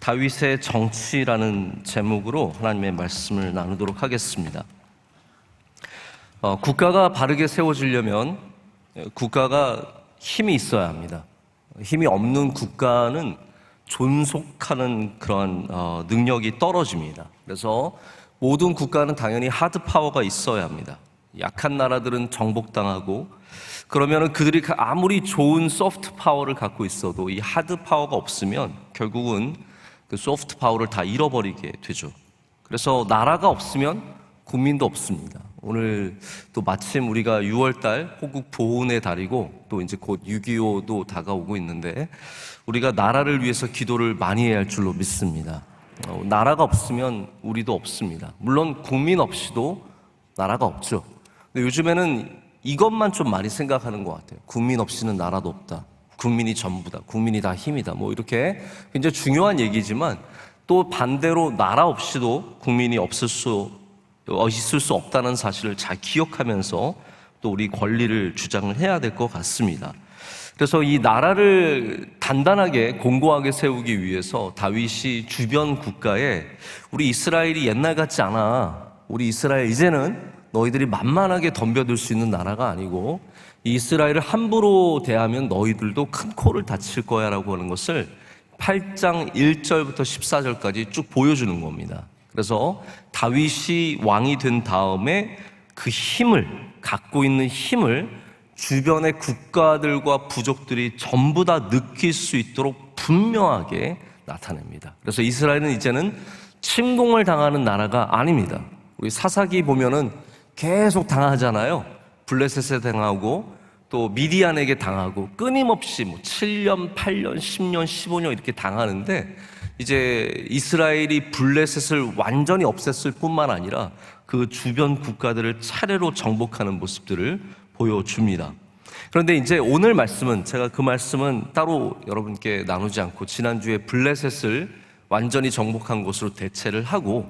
다윗의 정치라는 제목으로 하나님의 말씀을 나누도록 하겠습니다. 국가가 바르게 세워지려면 국가가 힘이 있어야 합니다. 힘이 없는 국가는 존속하는 그런 능력이 떨어집니다. 그래서 모든 국가는 당연히 하드 파워가 있어야 합니다. 약한 나라들은 정복당하고, 그러면 그들이 아무리 좋은 소프트 파워를 갖고 있어도 이 하드 파워가 없으면 결국은 그 소프트 파워를 다 잃어버리게 되죠. 그래서 나라가 없으면 국민도 없습니다. 오늘 또 마침 우리가 6월달 호국 보훈의 달이고, 또 이제 곧 6.25도 다가오고 있는데, 우리가 나라를 위해서 기도를 많이 해야 할 줄로 믿습니다. 나라가 없으면 우리도 없습니다. 물론 국민 없이도 나라가 없죠. 근데 요즘에는 이것만 좀 많이 생각하는 것 같아요. 국민 없이는 나라도 없다. 국민이 전부다. 국민이 다 힘이다. 뭐 이렇게 굉장히 중요한 얘기지만, 또 반대로 나라 없이도 국민이 있을 수 없다는 사실을 잘 기억하면서 또 우리 권리를 주장을 해야 될 것 같습니다. 그래서 이 나라를 단단하게 공고하게 세우기 위해서 다윗이 주변 국가에, 우리 이스라엘이 옛날 같지 않아. 우리 이스라엘 이제는 너희들이 만만하게 덤벼들 수 있는 나라가 아니고, 이 이스라엘을 함부로 대하면 너희들도 큰 코를 다칠 거야 라고 하는 것을 8장 1절부터 14절까지 쭉 보여주는 겁니다. 그래서 다윗이 왕이 된 다음에 그 힘을, 갖고 있는 힘을 주변의 국가들과 부족들이 전부 다 느낄 수 있도록 분명하게 나타냅니다. 그래서 이스라엘은 이제는 침공을 당하는 나라가 아닙니다. 우리 사사기 보면은 계속 당하잖아요. 블레셋에 당하고, 또 미디안에게 당하고, 끊임없이 7년, 8년, 10년, 15년 이렇게 당하는데, 이제 이스라엘이 블레셋을 완전히 없앴을 뿐만 아니라 그 주변 국가들을 차례로 정복하는 모습들을 보여줍니다. 그런데 이제 오늘 말씀은, 제가 그 말씀은 따로 여러분께 나누지 않고 지난주에 블레셋을 완전히 정복한 것으로 대체를 하고,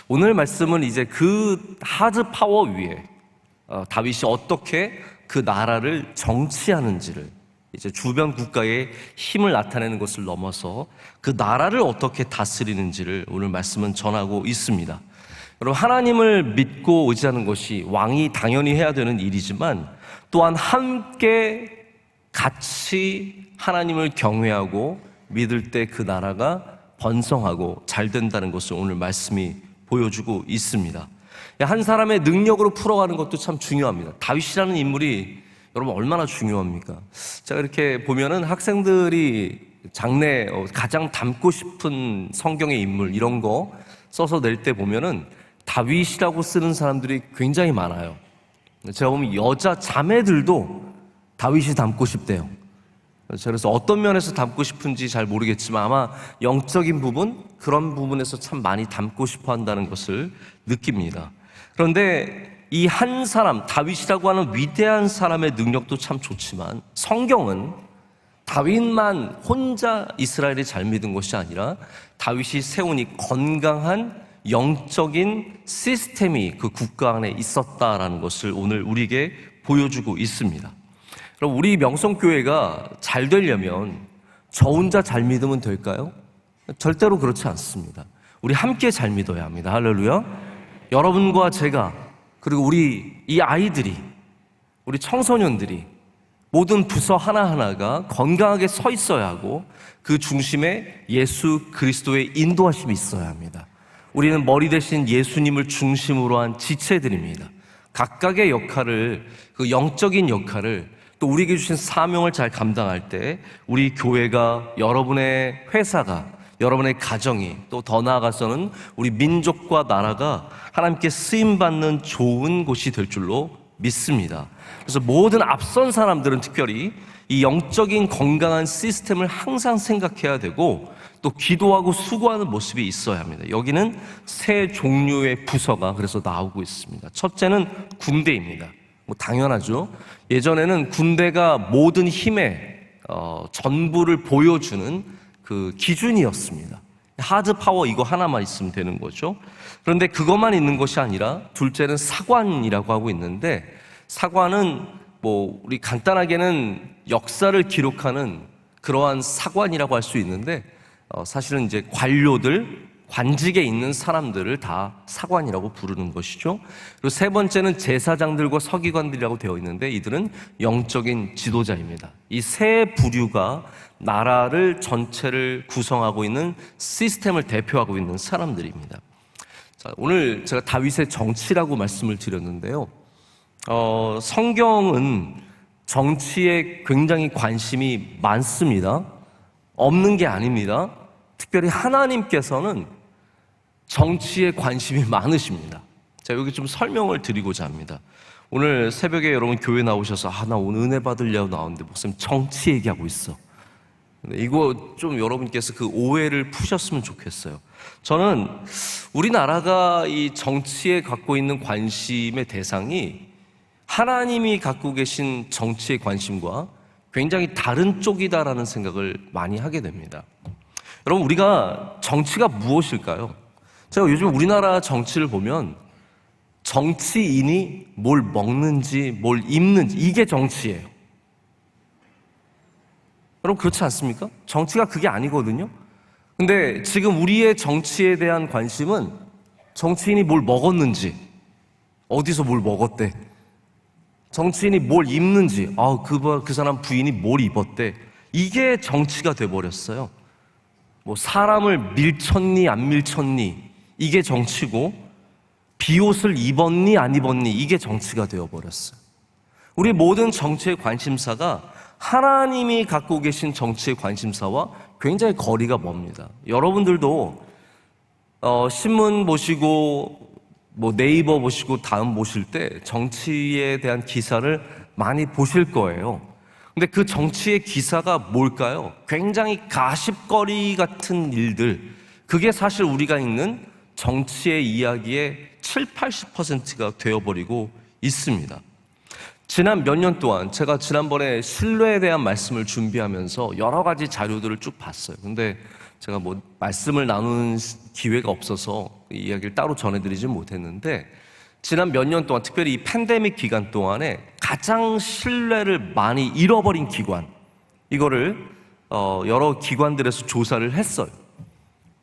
오늘 말씀은 이제 그 하드 파워 위에 다윗이 어떻게 그 나라를 정치하는지를, 이제 주변 국가의 힘을 나타내는 것을 넘어서 그 나라를 어떻게 다스리는지를 오늘 말씀은 전하고 있습니다. 여러분, 하나님을 믿고 의지하는 것이 왕이 당연히 해야 되는 일이지만, 또한 함께 같이 하나님을 경외하고 믿을 때 그 나라가 번성하고 잘 된다는 것을 오늘 말씀이 보여주고 있습니다. 한 사람의 능력으로 풀어가는 것도 참 중요합니다. 다윗이라는 인물이 여러분 얼마나 중요합니까? 제가 이렇게 보면은 학생들이 장래 가장 닮고 싶은 성경의 인물 이런 거 써서 낼 때 보면은 다윗이라고 쓰는 사람들이 굉장히 많아요. 제가 보면 여자 자매들도 다윗이 닮고 싶대요. 그래서 어떤 면에서 닮고 싶은지 잘 모르겠지만 아마 영적인 부분, 그런 부분에서 참 많이 닮고 싶어 한다는 것을 느낍니다. 그런데 이 한 사람, 다윗이라고 하는 위대한 사람의 능력도 참 좋지만, 성경은 다윗만 혼자 이스라엘이 잘 믿은 것이 아니라 다윗이 세운 이 건강한 영적인 시스템이 그 국가 안에 있었다라는 것을 오늘 우리에게 보여주고 있습니다. 그럼 우리 명성교회가 잘 되려면 저 혼자 잘 믿으면 될까요? 절대로 그렇지 않습니다. 우리 함께 잘 믿어야 합니다. 할렐루야. 여러분과 제가, 그리고 우리 이 아이들이, 우리 청소년들이, 모든 부서 하나하나가 건강하게 서 있어야 하고, 그 중심에 예수 그리스도의 인도하심이 있어야 합니다. 우리는 머리 대신 예수님을 중심으로 한 지체들입니다. 각각의 역할을, 그 영적인 역할을, 또 우리에게 주신 사명을 잘 감당할 때 우리 교회가, 여러분의 회사가, 여러분의 가정이, 또 더 나아가서는 우리 민족과 나라가 하나님께 쓰임받는 좋은 곳이 될 줄로 믿습니다. 그래서 모든 앞선 사람들은 특별히 이 영적인 건강한 시스템을 항상 생각해야 되고, 또 기도하고 수고하는 모습이 있어야 합니다. 여기는 세 종류의 부서가 그래서 나오고 있습니다. 첫째는 군대입니다. 당연하죠. 예전에는 군대가 모든 힘의 전부를 보여주는 그 기준이었습니다. 하드 파워 이거 하나만 있으면 되는 거죠. 그런데 그것만 있는 것이 아니라 둘째는 사관이라고 하고 있는데, 사관은 우리 간단하게는 역사를 기록하는 그러한 사관이라고 할 수 있는데, 사실은 이제 관료들, 관직에 있는 사람들을 다 사관이라고 부르는 것이죠. 그리고 세 번째는 제사장들과 서기관들이라고 되어 있는데 이들은 영적인 지도자입니다. 이 세 부류가 나라를 전체를 구성하고 있는 시스템을 대표하고 있는 사람들입니다. 자, 오늘 제가 다윗의 정치라고 말씀을 드렸는데요. 성경은 정치에 굉장히 관심이 많습니다. 없는 게 아닙니다. 특별히 하나님께서는 정치에 관심이 많으십니다. 자, 여기 좀 설명을 드리고자 합니다. 오늘 새벽에 여러분 교회 나오셔서 나 오늘 은혜 받으려고 나왔는데 목사님 정치 얘기하고 있어. 이거 좀 여러분께서 그 오해를 푸셨으면 좋겠어요. 저는 우리나라가 이 정치에 갖고 있는 관심의 대상이 하나님이 갖고 계신 정치의 관심과 굉장히 다른 쪽이다라는 생각을 많이 하게 됩니다. 여러분, 우리가 정치가 무엇일까요? 제가 요즘 우리나라 정치를 보면 정치인이 뭘 먹는지 뭘 입는지 이게 정치예요. 여러분, 그렇지 않습니까? 정치가 그게 아니거든요. 근데 지금 우리의 정치에 대한 관심은 정치인이 뭘 먹었는지, 어디서 뭘 먹었대, 정치인이 뭘 입는지, 그 사람 부인이 뭘 입었대, 이게 정치가 돼버렸어요. 뭐 사람을 밀쳤니 안 밀쳤니 이게 정치고, 비옷을 입었니 안 입었니 이게 정치가 되어버렸어요. 우리 모든 정치의 관심사가 하나님이 갖고 계신 정치의 관심사와 굉장히 거리가 멉니다. 여러분들도 신문 보시고 뭐 네이버 보시고 다음 보실 때 정치에 대한 기사를 많이 보실 거예요. 근데 그 정치의 기사가 뭘까요? 굉장히 가십거리 같은 일들, 그게 사실 우리가 읽는 정치의 이야기의 7, 80%가 되어버리고 있습니다. 지난 몇 년 동안 제가 지난번에 신뢰에 대한 말씀을 준비하면서 여러 가지 자료들을 쭉 봤어요. 근데 제가 뭐 말씀을 나누는 기회가 없어서 이 이야기를 따로 전해드리진 못했는데, 지난 몇 년 동안 특별히 이 팬데믹 기간 동안에 가장 신뢰를 많이 잃어버린 기관, 이거를 여러 기관들에서 조사를 했어요.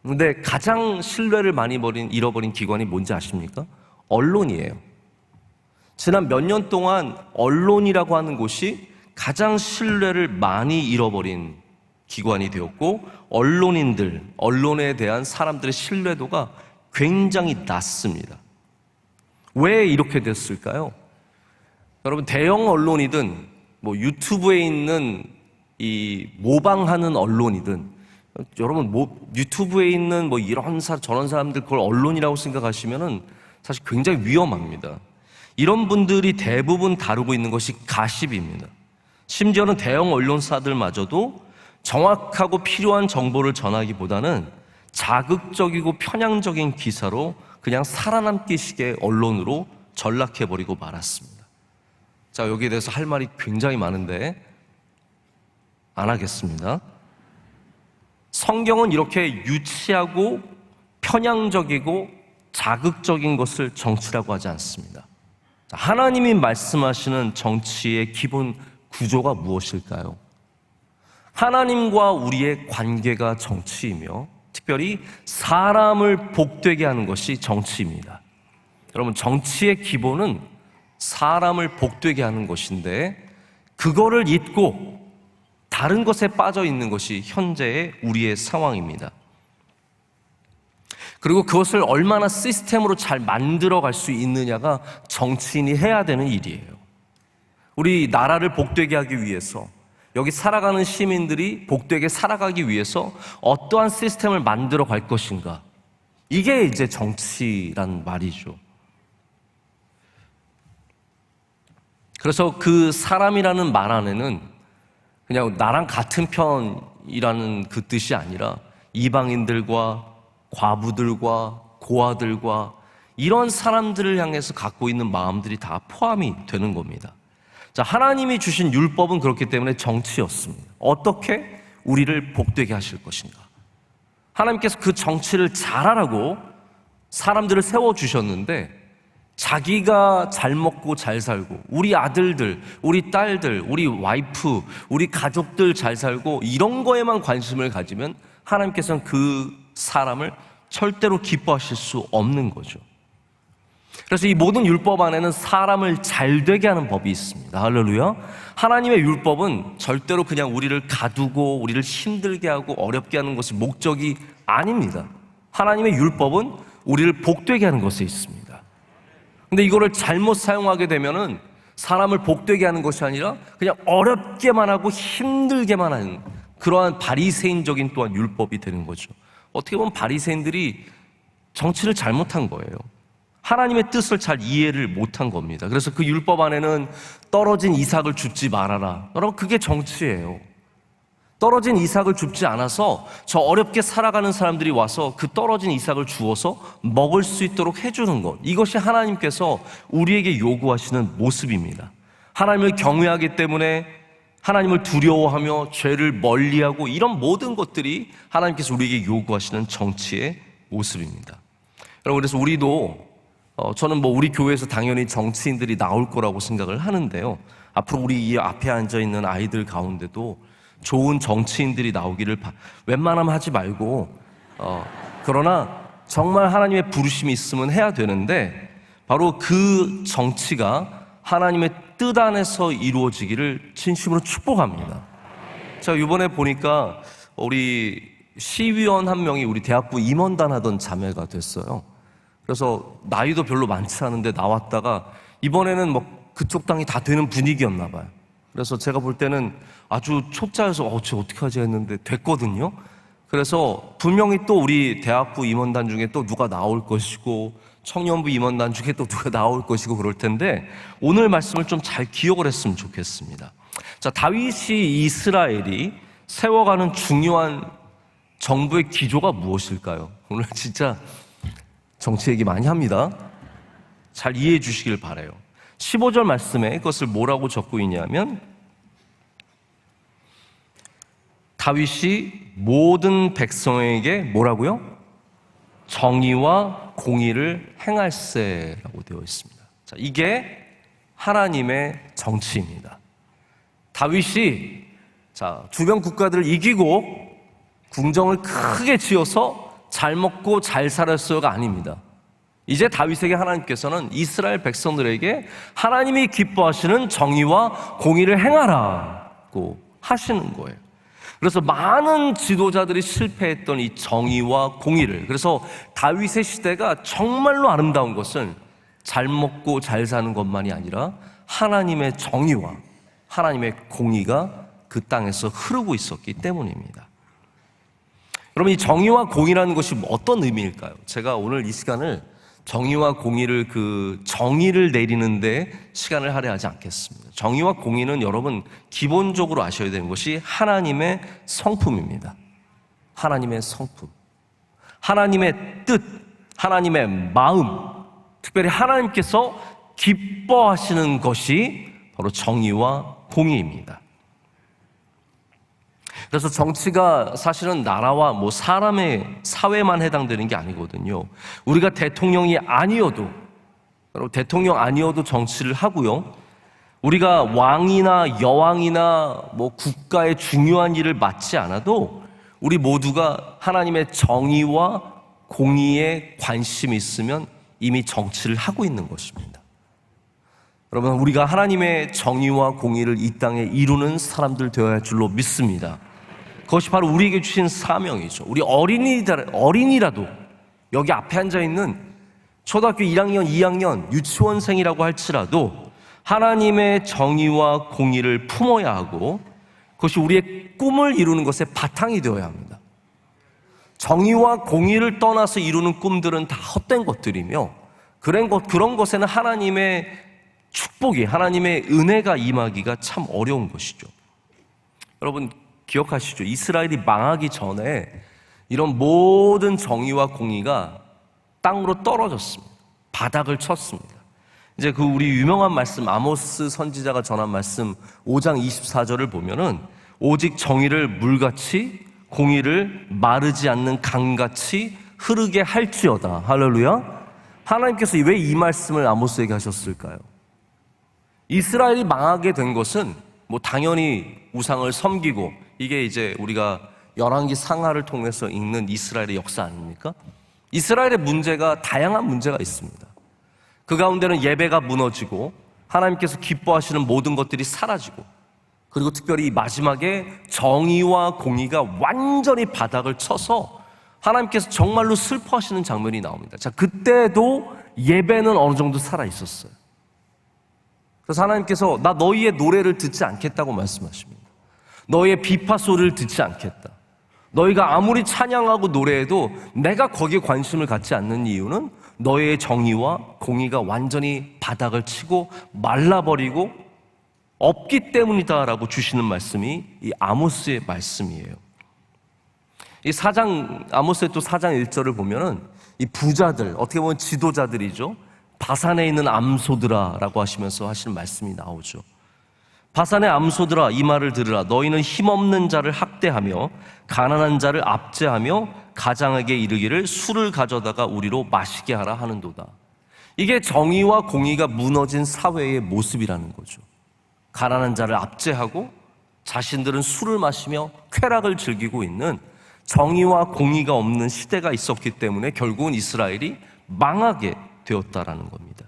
근데 가장 신뢰를 많이 잃어버린 기관이 뭔지 아십니까? 언론이에요. 지난 몇 년 동안 언론이라고 하는 곳이 가장 신뢰를 많이 잃어버린 기관이 되었고, 언론에 대한 사람들의 신뢰도가 굉장히 낮습니다. 왜 이렇게 됐을까요? 여러분, 대형 언론이든 뭐 유튜브에 있는 이 모방하는 언론이든, 여러분 유튜브에 있는 뭐 이런 저런 사람들 그걸 언론이라고 생각하시면은 사실 굉장히 위험합니다. 이런 분들이 대부분 다루고 있는 것이 가십입니다. 심지어는 대형 언론사들마저도 정확하고 필요한 정보를 전하기보다는 자극적이고 편향적인 기사로 그냥 살아남기식의 언론으로 전락해버리고 말았습니다. 자, 여기에 대해서 할 말이 굉장히 많은데 안 하겠습니다. 성경은 이렇게 유치하고 편향적이고 자극적인 것을 정치라고 하지 않습니다. 자, 하나님이 말씀하시는 정치의 기본 구조가 무엇일까요? 하나님과 우리의 관계가 정치이며 특별히 사람을 복되게 하는 것이 정치입니다. 여러분, 정치의 기본은 사람을 복되게 하는 것인데, 그거를 잊고 다른 것에 빠져 있는 것이 현재의 우리의 상황입니다. 그리고 그것을 얼마나 시스템으로 잘 만들어 갈 수 있느냐가 정치인이 해야 되는 일이에요. 우리 나라를 복되게 하기 위해서, 여기 살아가는 시민들이 복되게 살아가기 위해서 어떠한 시스템을 만들어 갈 것인가, 이게 이제 정치란 말이죠. 그래서 그 사람이라는 말 안에는 그냥 나랑 같은 편이라는 그 뜻이 아니라 이방인들과 과부들과 고아들과 이런 사람들을 향해서 갖고 있는 마음들이 다 포함이 되는 겁니다. 자, 하나님이 주신 율법은 그렇기 때문에 정치였습니다. 어떻게 우리를 복되게 하실 것인가? 하나님께서 그 정치를 잘하라고 사람들을 세워주셨는데, 자기가 잘 먹고 잘 살고 우리 아들들, 우리 딸들, 우리 와이프, 우리 가족들 잘 살고 이런 거에만 관심을 가지면 하나님께서는 그 사람을 절대로 기뻐하실 수 없는 거죠. 그래서 이 모든 율법 안에는 사람을 잘되게 하는 법이 있습니다. 할렐루야. 하나님의 율법은 절대로 그냥 우리를 가두고 우리를 힘들게 하고 어렵게 하는 것이 목적이 아닙니다. 하나님의 율법은 우리를 복되게 하는 것에 있습니다. 근데 이거를 잘못 사용하게 되면은 사람을 복되게 하는 것이 아니라 그냥 어렵게만 하고 힘들게만 하는 그러한 바리새인적인 또한 율법이 되는 거죠. 어떻게 보면 바리새인들이 정치를 잘못한 거예요. 하나님의 뜻을 잘 이해를 못한 겁니다. 그래서 그 율법 안에는 떨어진 이삭을 줍지 말아라. 여러분, 그게 정치예요. 떨어진 이삭을 줍지 않아서 저 어렵게 살아가는 사람들이 와서 그 떨어진 이삭을 주어서 먹을 수 있도록 해주는 것, 이것이 하나님께서 우리에게 요구하시는 모습입니다. 하나님을 경외하기 때문에 하나님을 두려워하며 죄를 멀리하고 이런 모든 것들이 하나님께서 우리에게 요구하시는 정치의 모습입니다. 여러분, 그래서 우리도 저는 우리 교회에서 당연히 정치인들이 나올 거라고 생각을 하는데요. 앞으로 우리 이 앞에 앉아 있는 아이들 가운데도 좋은 정치인들이 나오기를 웬만하면 하지 말고 그러나 정말 하나님의 부르심이 있으면 해야 되는데 바로 그 정치가 하나님의 뜻 안에서 이루어지기를 진심으로 축복합니다. 자, 이번에 보니까 우리 시의원 한 명이 우리 대학부 임원단 하던 자매가 됐어요. 그래서 나이도 별로 많지 않은데 나왔다가 이번에는 그쪽 당이 다 되는 분위기였나 봐요. 그래서 제가 볼 때는 아주 초짜여서 쟤 어떻게 하지 했는데 됐거든요. 그래서 분명히 또 우리 대학부 임원단 중에 또 누가 나올 것이고 청년부 임원단 중에 또 누가 나올 것이고 그럴 텐데 오늘 말씀을 좀 잘 기억을 했으면 좋겠습니다. 자, 다윗이 이스라엘이 세워가는 중요한 정부의 기조가 무엇일까요? 오늘 진짜 정치 얘기 많이 합니다. 잘 이해해 주시길 바라요. 15절 말씀에 그것을 뭐라고 적고 있냐면 다윗이 모든 백성에게 뭐라고요? 정의와 공의를 행할세라고 되어 있습니다. 자, 이게 하나님의 정치입니다. 다윗이 주변 국가들을 이기고 궁정을 크게 지어서 잘 먹고 잘 살았어요가 아닙니다. 이제 다윗에게 하나님께서는 이스라엘 백성들에게 하나님이 기뻐하시는 정의와 공의를 행하라고 하시는 거예요. 그래서 많은 지도자들이 실패했던 이 정의와 공의를, 그래서 다윗의 시대가 정말로 아름다운 것은 잘 먹고 잘 사는 것만이 아니라 하나님의 정의와 하나님의 공의가 그 땅에서 흐르고 있었기 때문입니다. 여러분, 이 정의와 공의라는 것이 어떤 의미일까요? 제가 오늘 이 시간을 정의와 공의를 정의를 내리는데 시간을 할애하지 않겠습니다. 정의와 공의는 여러분 기본적으로 아셔야 되는 것이 하나님의 성품입니다. 하나님의 성품, 하나님의 뜻, 하나님의 마음, 특별히 하나님께서 기뻐하시는 것이 바로 정의와 공의입니다. 그래서 정치가 사실은 나라와 사람의 사회만 해당되는 게 아니거든요. 우리가 대통령이 아니어도, 대통령 아니어도 정치를 하고요. 우리가 왕이나 여왕이나 국가의 중요한 일을 맡지 않아도 우리 모두가 하나님의 정의와 공의에 관심이 있으면 이미 정치를 하고 있는 것입니다. 여러분, 우리가 하나님의 정의와 공의를 이 땅에 이루는 사람들 되어야 할 줄로 믿습니다. 그것이 바로 우리에게 주신 사명이죠. 우리 어린이라도 여기 앞에 앉아있는 초등학교 1학년, 2학년, 유치원생이라고 할지라도 하나님의 정의와 공의를 품어야 하고 그것이 우리의 꿈을 이루는 것의 바탕이 되어야 합니다. 정의와 공의를 떠나서 이루는 꿈들은 다 헛된 것들이며 그런 것에는 하나님의 축복이, 하나님의 은혜가 임하기가 참 어려운 것이죠. 여러분 기억하시죠? 이스라엘이 망하기 전에 이런 모든 정의와 공의가 땅으로 떨어졌습니다. 바닥을 쳤습니다. 이제 우리 유명한 말씀, 아모스 선지자가 전한 말씀 5장 24절을 보면은 오직 정의를 물같이 공의를 마르지 않는 강같이 흐르게 할지어다. 할렐루야. 하나님께서 왜 이 말씀을 아모스에게 하셨을까요? 이스라엘이 망하게 된 것은 당연히 우상을 섬기고, 이게 이제 우리가 열왕기 상하를 통해서 읽는 이스라엘의 역사 아닙니까? 이스라엘의 문제가 다양한 문제가 있습니다. 그 가운데는 예배가 무너지고 하나님께서 기뻐하시는 모든 것들이 사라지고, 그리고 특별히 마지막에 정의와 공의가 완전히 바닥을 쳐서 하나님께서 정말로 슬퍼하시는 장면이 나옵니다. 자, 그때도 예배는 어느 정도 살아 있었어요. 그래서 하나님께서 나 너희의 노래를 듣지 않겠다고 말씀하십니다. 너희의 비파 소리를 듣지 않겠다. 너희가 아무리 찬양하고 노래해도 내가 거기에 관심을 갖지 않는 이유는 너희의 정의와 공의가 완전히 바닥을 치고 말라버리고 없기 때문이다라고 주시는 말씀이 이 아모스의 말씀이에요. 이 아모스의 또 4장 1절을 보면은 이 부자들, 어떻게 보면 지도자들이죠. 바산에 있는 암소들아라고 하시면서 하시는 말씀이 나오죠. 바산의 암소들아, 이 말을 들으라. 너희는 힘없는 자를 학대하며 가난한 자를 압제하며 가장에게 이르기를 술을 가져다가 우리로 마시게 하라 하는도다. 이게 정의와 공의가 무너진 사회의 모습이라는 거죠. 가난한 자를 압제하고 자신들은 술을 마시며 쾌락을 즐기고 있는 정의와 공의가 없는 시대가 있었기 때문에 결국은 이스라엘이 망하게 되었다라는 겁니다.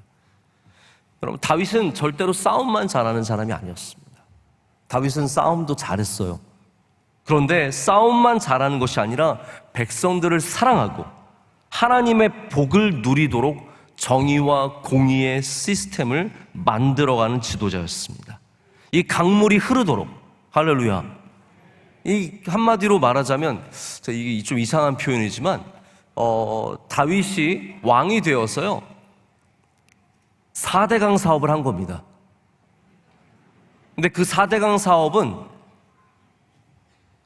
여러분, 다윗은 절대로 싸움만 잘하는 사람이 아니었습니다. 다윗은 싸움도 잘했어요. 그런데 싸움만 잘하는 것이 아니라 백성들을 사랑하고 하나님의 복을 누리도록 정의와 공의의 시스템을 만들어가는 지도자였습니다. 이 강물이 흐르도록, 할렐루야. 이 한마디로 말하자면, 이게 좀 이상한 표현이지만 다윗이 왕이 되어서요 4대강 사업을 한 겁니다. 근데 그 4대강 사업은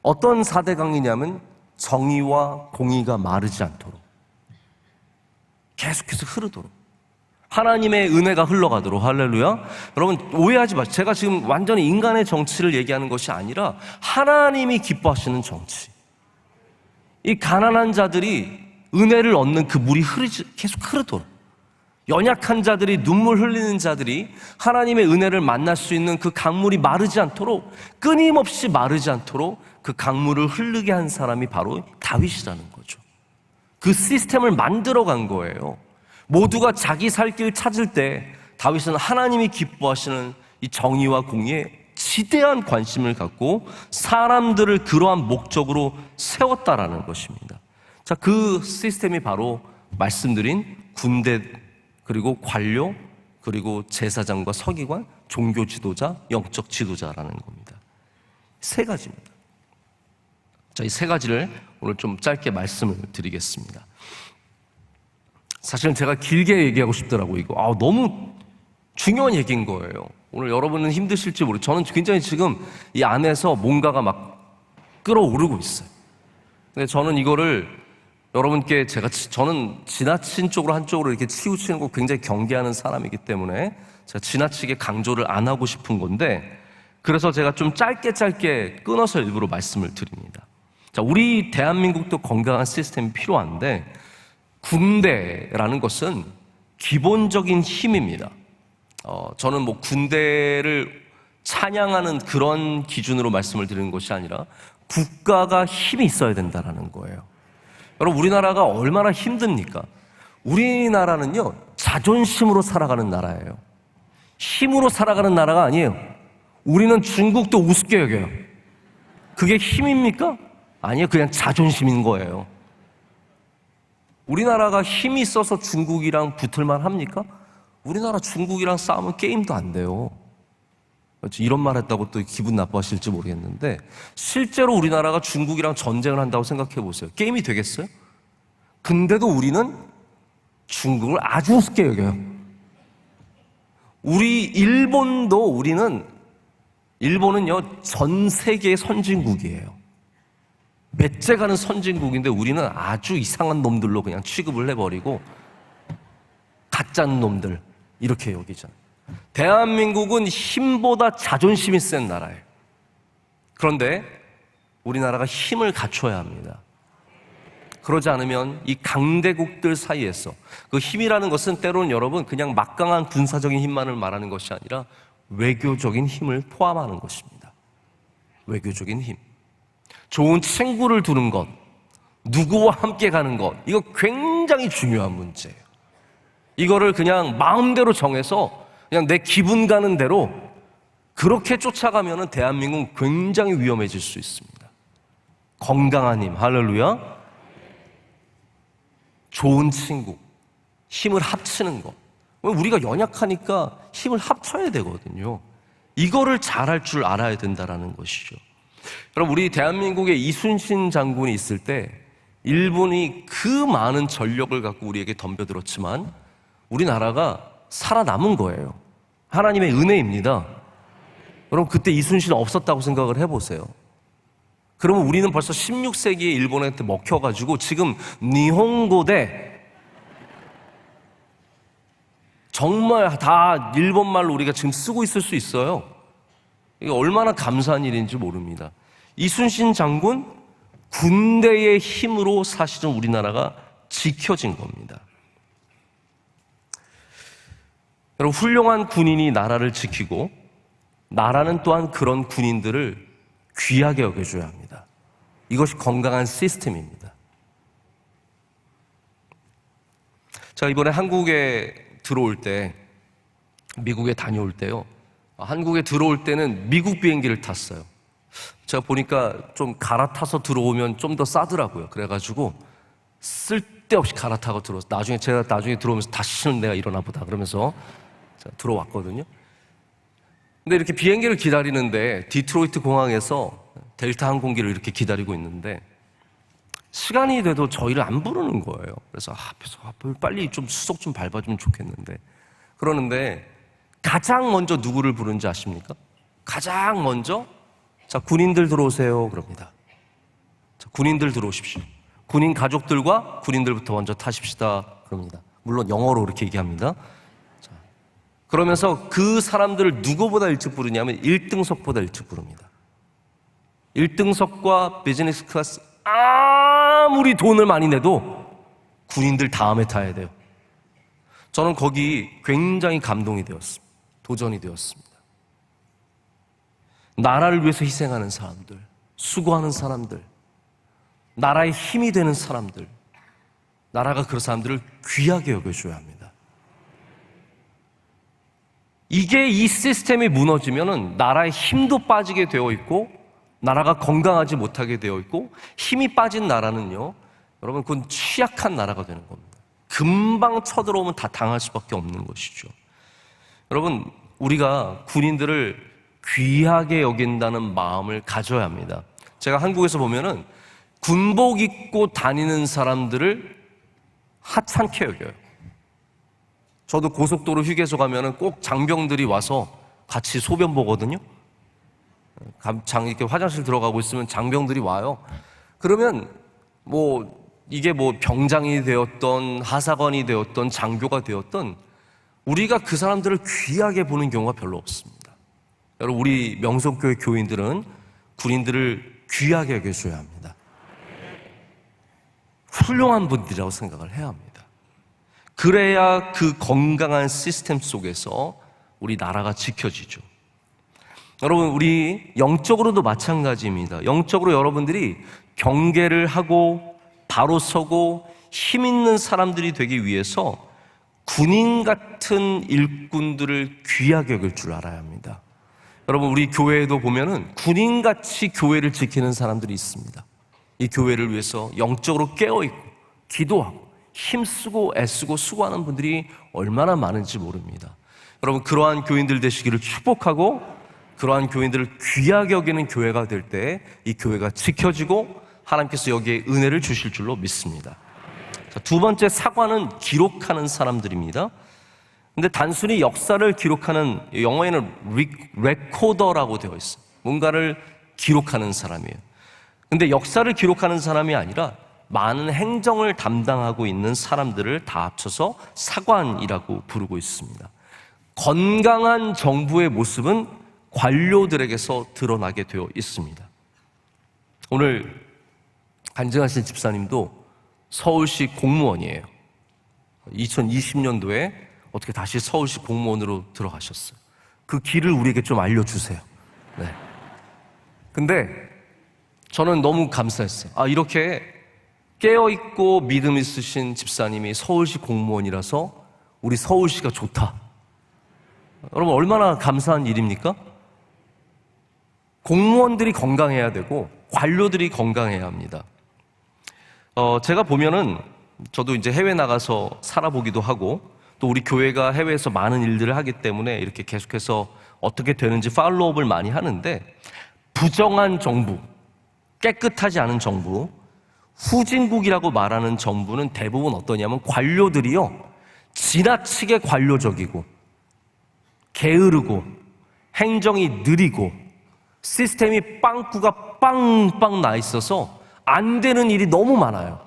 어떤 4대강이냐면 정의와 공의가 마르지 않도록 계속해서 흐르도록, 하나님의 은혜가 흘러가도록, 할렐루야. 여러분 오해하지 마세요. 제가 지금 완전히 인간의 정치를 얘기하는 것이 아니라 하나님이 기뻐하시는 정치. 이 가난한 자들이 은혜를 얻는 그 물이 계속 흐르도록, 연약한 자들이, 눈물 흘리는 자들이 하나님의 은혜를 만날 수 있는 그 강물이 마르지 않도록, 끊임없이 마르지 않도록 그 강물을 흐르게 한 사람이 바로 다윗이라는 거죠. 그 시스템을 만들어 간 거예요. 모두가 자기 살 길 찾을 때 다윗은 하나님이 기뻐하시는 이 정의와 공의에 지대한 관심을 갖고 사람들을 그러한 목적으로 세웠다라는 것입니다. 자, 그 시스템이 바로 말씀드린 군대, 그리고 관료, 그리고 제사장과 서기관, 종교 지도자, 영적 지도자라는 겁니다. 세 가지입니다. 자, 이 세 가지를 오늘 좀 짧게 말씀을 드리겠습니다. 사실은 제가 길게 얘기하고 싶더라고요. 이거 너무 중요한 얘기인 거예요. 오늘 여러분은 힘드실지 모르겠어요. 저는 굉장히 지금 이 안에서 뭔가가 막 끌어오르고 있어요. 근데 저는 이거를 여러분께 저는 지나친 쪽으로 한쪽으로 이렇게 치우치는 거 굉장히 경계하는 사람이기 때문에 제가 지나치게 강조를 안 하고 싶은 건데, 그래서 제가 좀 짧게 끊어서 일부러 말씀을 드립니다. 자, 우리 대한민국도 건강한 시스템이 필요한데 군대라는 것은 기본적인 힘입니다. 저는 뭐 군대를 찬양하는 그런 기준으로 말씀을 드리는 것이 아니라 국가가 힘이 있어야 된다는 거예요. 여러분, 우리나라가 얼마나 힘듭니까? 우리나라는요 자존심으로 살아가는 나라예요. 힘으로 살아가는 나라가 아니에요. 우리는 중국도 우습게 여겨요. 그게 힘입니까? 아니에요. 그냥 자존심인 거예요. 우리나라가 힘이 있어서 중국이랑 붙을만 합니까? 우리나라 중국이랑 싸우면 게임도 안 돼요. 이런 말 했다고 또 기분 나빠하실지 모르겠는데, 실제로 우리나라가 중국이랑 전쟁을 한다고 생각해 보세요. 게임이 되겠어요? 근데도 우리는 중국을 아주 우습게 여겨요. 일본은요 전 세계의 선진국이에요. 몇째 가는 선진국인데 우리는 아주 이상한 놈들로 그냥 취급을 해버리고 가짜는 놈들 이렇게 여기잖아요. 대한민국은 힘보다 자존심이 센 나라예요. 그런데 우리나라가 힘을 갖춰야 합니다. 그러지 않으면 이 강대국들 사이에서, 그 힘이라는 것은 때로는 여러분 그냥 막강한 군사적인 힘만을 말하는 것이 아니라 외교적인 힘을 포함하는 것입니다. 외교적인 힘. 좋은 친구를 두는 것, 누구와 함께 가는 것, 이거 굉장히 중요한 문제예요. 이거를 그냥 마음대로 정해서 그냥 내 기분 가는 대로 그렇게 쫓아가면 대한민국은 굉장히 위험해질 수 있습니다. 건강한 힘, 할렐루야. 좋은 친구, 힘을 합치는 것. 우리가 연약하니까 힘을 합쳐야 되거든요. 이거를 잘할 줄 알아야 된다는 것이죠. 여러분, 우리 대한민국에 이순신 장군이 있을 때 일본이 그 많은 전력을 갖고 우리에게 덤벼들었지만 우리나라가 살아남은 거예요. 하나님의 은혜입니다. 여러분, 그때 이순신 없었다고 생각을 해보세요. 그러면 우리는 벌써 16세기에 일본한테 먹혀가지고 지금 니혼고대 정말 다 일본말로 우리가 지금 쓰고 있을 수 있어요. 이게 얼마나 감사한 일인지 모릅니다. 이순신 장군 군대의 힘으로 사실은 우리나라가 지켜진 겁니다. 여러분, 훌륭한 군인이 나라를 지키고 나라는 또한 그런 군인들을 귀하게 여겨줘야 합니다. 이것이 건강한 시스템입니다. 제가 이번에 한국에 들어올 때, 미국에 다녀올 때요, 한국에 들어올 때는 미국 비행기를 탔어요. 제가 보니까 좀 갈아타서 들어오면 좀 더 싸더라고요. 그래가지고 쓸데없이 갈아타고 들어왔어요. 제가 나중에 들어오면서 다시는 내가 이러나 보다 그러면서 제가 들어왔거든요. 근데 이렇게 비행기를 기다리는데 디트로이트 공항에서 델타 항공기를 이렇게 기다리고 있는데 시간이 돼도 저희를 안 부르는 거예요. 그래서 앞에서 빨리 좀 수속 좀 밟아주면 좋겠는데, 그러는데 가장 먼저 누구를 부르는지 아십니까? 가장 먼저, 자, 군인들 들어오세요 그럽니다. 자, 군인들 들어오십시오. 군인 가족들과 군인들부터 먼저 타십시다 그럽니다. 물론 영어로 그렇게 얘기합니다. 자, 그러면서 그 사람들을 누구보다 일찍 부르냐면 1등석보다 일찍 부릅니다. 1등석과 비즈니스 클래스 아무리 돈을 많이 내도 군인들 다음에 타야 돼요. 저는 거기 굉장히 감동이 되었습니다. 도전이 되었습니다. 나라를 위해서 희생하는 사람들, 수고하는 사람들, 나라의 힘이 되는 사람들, 나라가 그 사람들을 귀하게 여겨줘야 합니다. 이게 이 시스템이 무너지면은 나라의 힘도 빠지게 되어 있고 나라가 건강하지 못하게 되어 있고, 힘이 빠진 나라는요, 여러분, 그건 취약한 나라가 되는 겁니다. 금방 쳐들어오면 다 당할 수밖에 없는 것이죠. 여러분, 우리가 군인들을 귀하게 여긴다는 마음을 가져야 합니다. 제가 한국에서 보면은 군복 입고 다니는 사람들을 하찮게 여겨요. 저도 고속도로 휴게소 가면은 꼭 장병들이 와서 같이 소변 보거든요. 이렇게 화장실 들어가고 있으면 장병들이 와요. 그러면 이게 병장이 되었던 하사관이 되었던 장교가 되었던 우리가 그 사람들을 귀하게 보는 경우가 별로 없습니다. 여러분, 우리 명성교회 교인들은 군인들을 귀하게 여겨줘야 합니다. 훌륭한 분들이라고 생각을 해야 합니다. 그래야 그 건강한 시스템 속에서 우리 나라가 지켜지죠. 여러분, 우리 영적으로도 마찬가지입니다. 영적으로 여러분들이 경계를 하고 바로 서고 힘 있는 사람들이 되기 위해서 군인 같은 일꾼들을 귀하게 여길 줄 알아야 합니다. 여러분, 우리 교회에도 보면은 군인같이 교회를 지키는 사람들이 있습니다. 이 교회를 위해서 영적으로 깨어있고 기도하고 힘쓰고 애쓰고 수고하는 분들이 얼마나 많은지 모릅니다. 여러분, 그러한 교인들 되시기를 축복하고, 그러한 교인들을 귀하게 여기는 교회가 될 때 이 교회가 지켜지고 하나님께서 여기에 은혜를 주실 줄로 믿습니다. 자, 두 번째, 사관은 기록하는 사람들입니다. 근데 단순히 역사를 기록하는, 영어에는 레코더라고 되어 있어요. 뭔가를 기록하는 사람이에요. 근데 역사를 기록하는 사람이 아니라 많은 행정을 담당하고 있는 사람들을 다 합쳐서 사관이라고 부르고 있습니다. 건강한 정부의 모습은 관료들에게서 드러나게 되어 있습니다. 오늘 간증하신 집사님도 서울시 공무원이에요. 2020년도에 어떻게 다시 서울시 공무원으로 들어가셨어요. 그 길을 우리에게 좀 알려주세요. 네. 근데 저는 너무 감사했어요. 이렇게 깨어있고 믿음 있으신 집사님이 서울시 공무원이라서 우리 서울시가 좋다. 여러분, 얼마나 감사한 일입니까? 공무원들이 건강해야 되고 관료들이 건강해야 합니다. 제가 보면은 저도 이제 해외 나가서 살아보기도 하고 또 우리 교회가 해외에서 많은 일들을 하기 때문에 이렇게 계속해서 어떻게 되는지 팔로우업을 많이 하는데, 부정한 정부, 깨끗하지 않은 정부, 후진국이라고 말하는 정부는 대부분 어떠냐면 관료들이요, 지나치게 관료적이고 게으르고 행정이 느리고 시스템이 빵꾸가 빵빵 나 있어서 안 되는 일이 너무 많아요.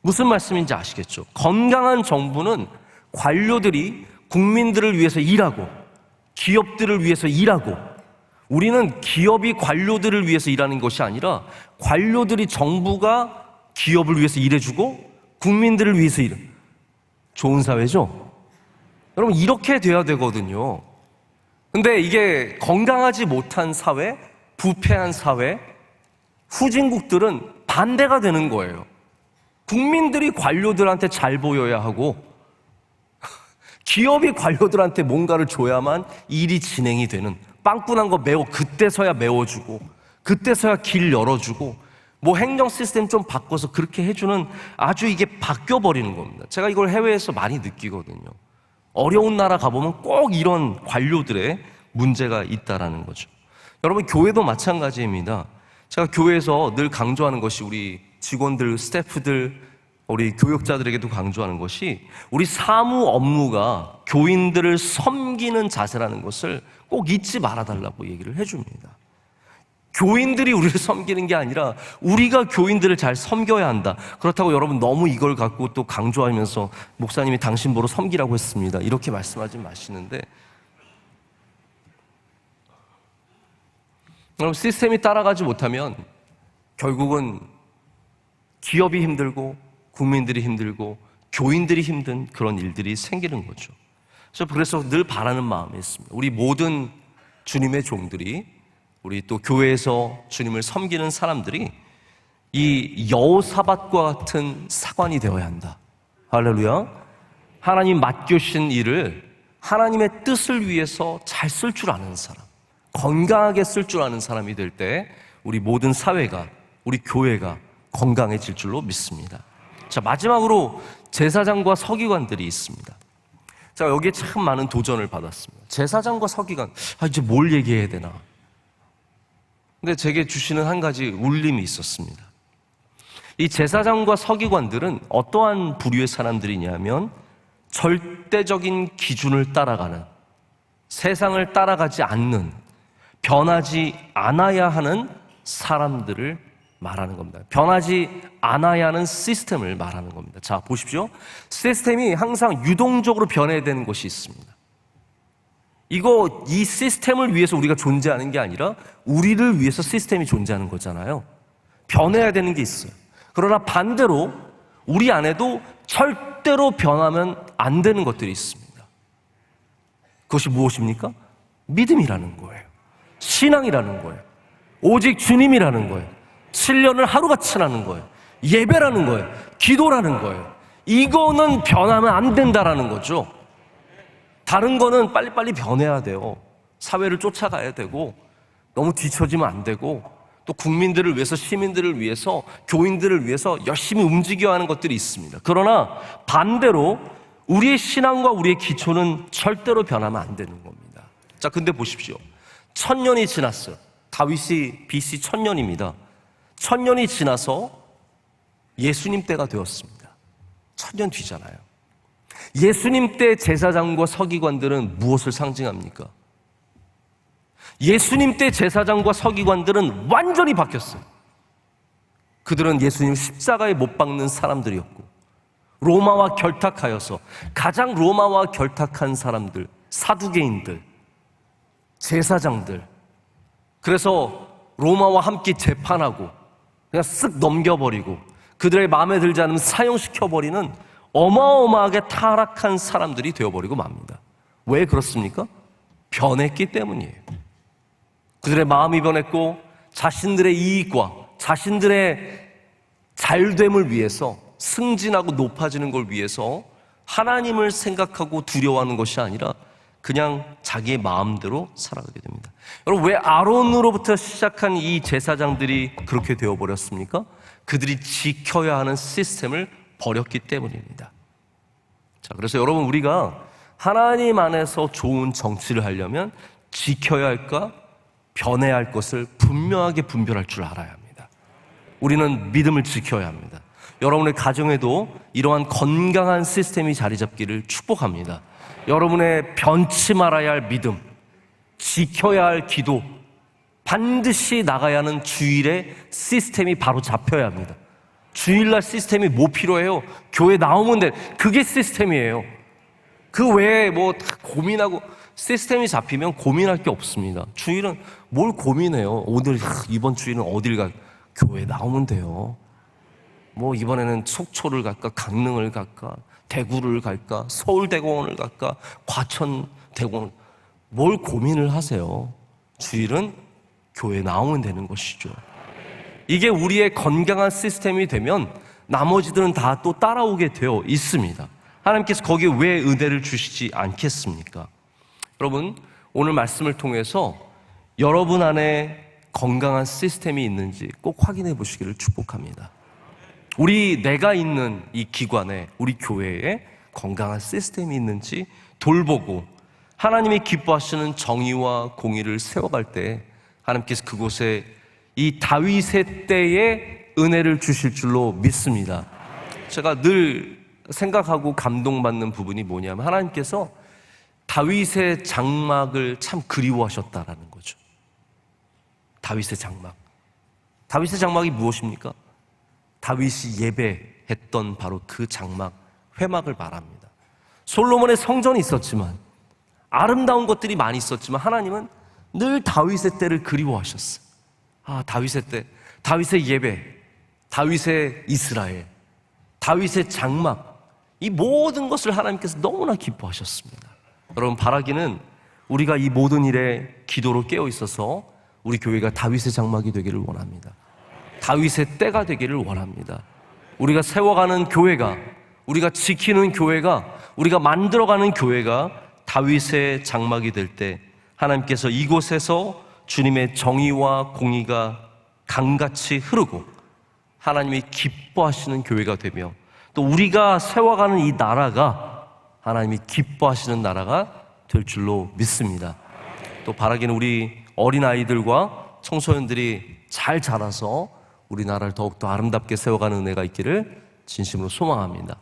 무슨 말씀인지 아시겠죠? 건강한 정부는 관료들이 국민들을 위해서 일하고 기업들을 위해서 일하고, 우리는 기업이 관료들을 위해서 일하는 것이 아니라 관료들이 정부가 기업을 위해서 일해주고 국민들을 위해서 일해. 좋은 사회죠? 여러분, 이렇게 돼야 되거든요. 근데 이게 건강하지 못한 사회, 부패한 사회, 후진국들은 반대가 되는 거예요. 국민들이 관료들한테 잘 보여야 하고 기업이 관료들한테 뭔가를 줘야만 일이 진행이 되는, 빵꾸난 거 그때서야 메워주고 그때서야 길 열어주고 뭐 행정 시스템 좀 바꿔서 그렇게 해주는, 아주 이게 바뀌어버리는 겁니다. 제가 이걸 해외에서 많이 느끼거든요. 어려운 나라 가보면 꼭 이런 관료들의 문제가 있다라는 거죠. 여러분, 교회도 마찬가지입니다. 제가 교회에서 늘 강조하는 것이, 우리 직원들, 스태프들, 우리 교역자들에게도 강조하는 것이, 우리 사무 업무가 교인들을 섬기는 자세라는 것을 꼭 잊지 말아달라고 얘기를 해줍니다. 교인들이 우리를 섬기는 게 아니라 우리가 교인들을 잘 섬겨야 한다. 그렇다고 여러분 너무 이걸 갖고 또 강조하면서 목사님이 당신 보러 섬기라고 했습니다, 이렇게 말씀하지 마시는데, 여러분, 시스템이 따라가지 못하면 결국은 기업이 힘들고 국민들이 힘들고 교인들이 힘든 그런 일들이 생기는 거죠. 그래서 늘 바라는 마음이 있습니다. 우리 모든 주님의 종들이, 우리 또 교회에서 주님을 섬기는 사람들이 이 여호사밧과 같은 사관이 되어야 한다. 할렐루야. 하나님 맡겨주신 일을 하나님의 뜻을 위해서 잘 쓸 줄 아는 사람, 건강하게 쓸 줄 아는 사람이 될 때 우리 모든 사회가, 우리 교회가 건강해질 줄로 믿습니다. 자, 마지막으로 제사장과 서기관들이 있습니다. 제가 여기에 참 많은 도전을 받았습니다. 제사장과 서기관, 이제 뭘 얘기해야 되나? 근데 제게 주시는 한 가지 울림이 있었습니다. 이 제사장과 서기관들은 어떠한 부류의 사람들이냐면, 절대적인 기준을 따라가는, 세상을 따라가지 않는, 변하지 않아야 하는 사람들을 말하는 겁니다. 변하지 않아야 하는 시스템을 말하는 겁니다. 자, 보십시오. 시스템이 항상 유동적으로 변해야 되는 것이 있습니다. 이 시스템을 위해서 우리가 존재하는 게 아니라 우리를 위해서 시스템이 존재하는 거잖아요. 변해야 되는 게 있어요. 그러나 반대로 우리 안에도 절대로 변하면 안 되는 것들이 있습니다. 그것이 무엇입니까? 믿음이라는 거예요. 신앙이라는 거예요. 오직 주님이라는 거예요. 7년을 하루같이 하는 거예요. 예배라는 거예요. 기도라는 거예요. 이거는 변하면 안 된다라는 거죠. 다른 거는 빨리빨리 변해야 돼요. 사회를 쫓아가야 되고, 너무 뒤처지면 안 되고, 또 국민들을 위해서, 시민들을 위해서, 교인들을 위해서 열심히 움직여야 하는 것들이 있습니다. 그러나 반대로 우리의 신앙과 우리의 기초는 절대로 변하면 안 되는 겁니다. 자, 근데 보십시오. 1000년이 지났어요. 다윗이 BC 1000년입니다. 1000년이 지나서 예수님 때가 되었습니다. 1000년 뒤잖아요. 예수님 때 제사장과 서기관들은 무엇을 상징합니까? 예수님 때 제사장과 서기관들은 완전히 바뀌었어요. 그들은 예수님 십자가에 못 박는 사람들이었고, 로마와 결탁하여서, 가장 로마와 결탁한 사람들, 사두개인들, 제사장들, 그래서 로마와 함께 재판하고 그냥 쓱 넘겨버리고 그들의 마음에 들지 않으면 사형시켜버리는 어마어마하게 타락한 사람들이 되어버리고 맙니다. 왜 그렇습니까? 변했기 때문이에요. 그들의 마음이 변했고 자신들의 이익과 자신들의 잘됨을 위해서, 승진하고 높아지는 걸 위해서 하나님을 생각하고 두려워하는 것이 아니라 그냥 자기의 마음대로 살아가게 됩니다. 여러분, 왜 아론으로부터 시작한 이 제사장들이 그렇게 되어버렸습니까? 그들이 지켜야 하는 시스템을 버렸기 때문입니다. 자, 그래서 여러분, 우리가 하나님 안에서 좋은 정치를 하려면 지켜야 할까, 변해야 할 것을 분명하게 분별할 줄 알아야 합니다. 우리는 믿음을 지켜야 합니다. 여러분의 가정에도 이러한 건강한 시스템이 자리 잡기를 축복합니다. 여러분의 변치 말아야 할 믿음, 지켜야 할 기도, 반드시 나가야 하는 주일의 시스템이 바로 잡혀야 합니다. 주일날 시스템이 뭐 필요해요? 교회 나오면 돼. 그게 시스템이에요. 그 외에 뭐 고민하고, 시스템이 잡히면 고민할 게 없습니다. 주일은 뭘 고민해요? 오늘 이번 주일은 어딜 가? 교회 나오면 돼요. 뭐 이번에는 속초를 갈까, 강릉을 갈까, 대구를 갈까, 서울대공원을 갈까, 과천대공원, 뭘 고민을 하세요? 주일은 교회 나오면 되는 것이죠. 이게 우리의 건강한 시스템이 되면 나머지들은 다 또 따라오게 되어 있습니다. 하나님께서 거기에 왜 은혜를 주시지 않겠습니까? 여러분, 오늘 말씀을 통해서 여러분 안에 건강한 시스템이 있는지 꼭 확인해 보시기를 축복합니다. 내가 있는 이 기관에, 우리 교회에 건강한 시스템이 있는지 돌보고 하나님이 기뻐하시는 정의와 공의를 세워갈 때 하나님께서 그곳에 이 다윗의 때에 은혜를 주실 줄로 믿습니다. 제가 늘 생각하고 감동받는 부분이 뭐냐면 하나님께서 다윗의 장막을 참 그리워하셨다라는 거죠. 다윗의 장막. 다윗의 장막이 무엇입니까? 다윗이 예배했던 바로 그 장막, 회막을 말합니다. 솔로몬의 성전이 있었지만, 아름다운 것들이 많이 있었지만 하나님은 늘 다윗의 때를 그리워하셨어요. 다윗의 때, 다윗의 예배, 다윗의 이스라엘, 다윗의 장막, 이 모든 것을 하나님께서 너무나 기뻐하셨습니다. 여러분, 바라기는 우리가 이 모든 일에 기도로 깨어 있어서 우리 교회가 다윗의 장막이 되기를 원합니다. 다윗의 때가 되기를 원합니다. 우리가 세워가는 교회가, 우리가 지키는 교회가, 우리가 만들어가는 교회가 다윗의 장막이 될 때 하나님께서 이곳에서 주님의 정의와 공의가 강같이 흐르고 하나님이 기뻐하시는 교회가 되며, 또 우리가 세워가는 이 나라가 하나님이 기뻐하시는 나라가 될 줄로 믿습니다. 또 바라기는 우리 어린아이들과 청소년들이 잘 자라서 우리나라를 더욱더 아름답게 세워가는 은혜가 있기를 진심으로 소망합니다.